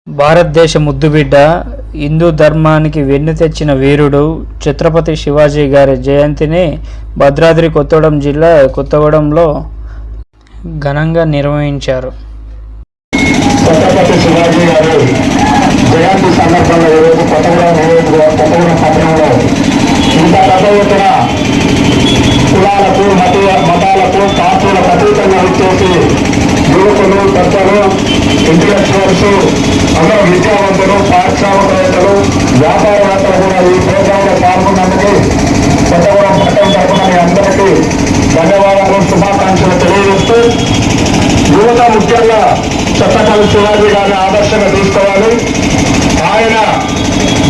భారతదేశ ముద్దుబిడ్డ, హిందూ ధర్మానికి వెన్ను తెచ్చిన వీరుడు ఛత్రపతి శివాజీ గారి జయంతిని భద్రాద్రి కొత్తగూడెం జిల్లా కొత్తగూడెంలో ఘనంగా నిర్వహించారు. ఛత్రపతి శివాజీ గారి జయంతి సందర్భంగా ఈరోజు కొత్తగూడెం పట్టణంలో ఇంత పెద్ద ఎత్తున కులాలకు మతాలకు పార్టీలకు అతీతంగా వచ్చేసి యువకులు, పెద్దలు, ఇంటలెక్చువల్స్, అందరూ విద్యావంతులు, పారిశ్రామికవేత్తలు, వ్యాపారవేత్తలు కూడా ఈ ప్రోగ్రాంలో పాల్గొన్నందుకు కొత్తగూడెం పట్టణం తరఫున మీ అందరికీ ధన్యవాదాలు, శుభాకాంక్షలు తెలియజేస్తూ, యువత ముఖ్యంగా ఛత్రపతి శివాజీ గారిని ఆదర్శంగా తీసుకోవాలి. ఆయన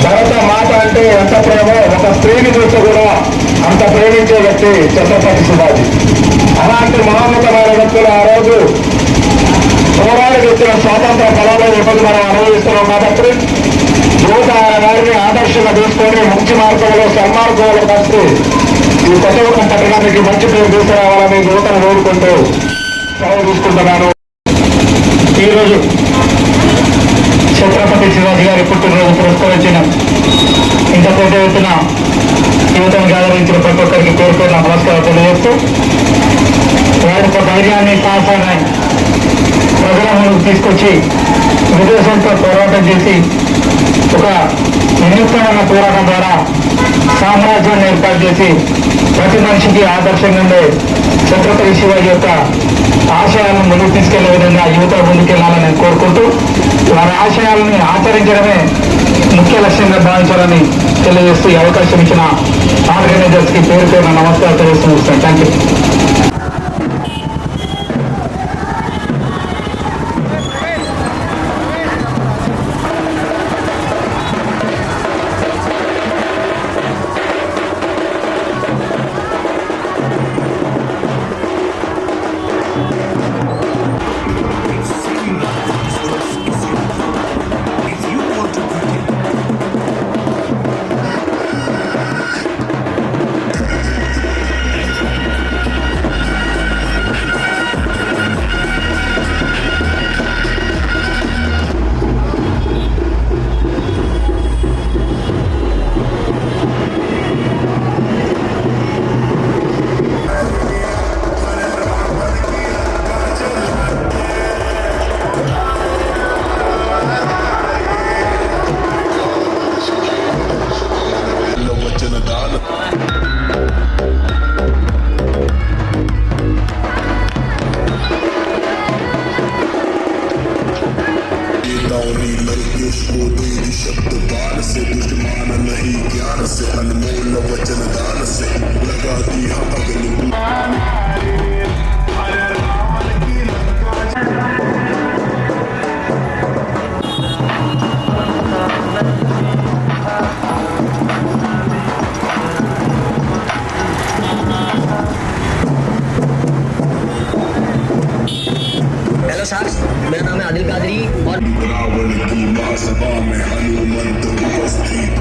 భరత మాత అంటే ఎంత ప్రేమో ఒక స్త్రీని చూసి కూడా అంత ప్రేమించే వ్యక్తి ఛత్రపతి శివాజీ. అలాంటి మహోన్నతమైన వ్యక్తులు ఆ రోజు పోరాడి తెచ్చిన స్వాతంత్ర ఫలాలను ఇబ్బంది మనం అనుభవిస్తున్నాం కాబట్టి యువత ఆయన వారిని ఆదర్శంగా తీసుకొని మంచి మార్గంలో సన్మార్గంలో కలిసి ఈ కొత్తగూడెం పట్టణానికి మంచి పేరు తీసుకురావాలని యువతను కోరుకుంటూ సెలవు తీసుకుంటున్నాను. ఈరోజు ఛత్రపతి శివాజీ గారి పుట్టినరోజు పురస్కరించిన ఇంత పెద్ద ఎత్తున యువతను గాదరించిన ప్రతి ఒక్కరికి పేరుపైన నమస్కారం తెలియజేస్తూ, వారి యొక్క ధైర్యాన్ని, సాహసాన్ని ప్రజల ముందుకు తీసుకొచ్చి విదేశంతో పోరాటం చేసి ఒక వినూత్నమైన పోరాటం ద్వారా సామ్రాజ్యాన్ని ఏర్పాటు చేసి ప్రతి మనిషికి ఆదర్శంగా ఉండే ఛత్రపతి శివాజీ యొక్క ఆశయాలను ముందుకు తీసుకెళ్లే విధంగా యువత ముందుకెళ్లాలని నేను కోరుకుంటూ, వారి ఆశయాలని ఆచరించడమే ముఖ్య లక్ష్యంగా భావించాలని తెలియజేస్తూ ఈ అవకాశం ఇచ్చిన ఆర్గనైజర్స్ కి పేరు పేరున నమస్కారం తెలియజేస్తూ థ్యాంక్ యూ. शब्द बाण से दुश्मन नहीं ज्ञान से अनमोल वचन दान से लगा दिया अगली हेलो सर, मेरा नाम है आदिल कादरी और रावण की महासभा में हनुमंत उपस्थित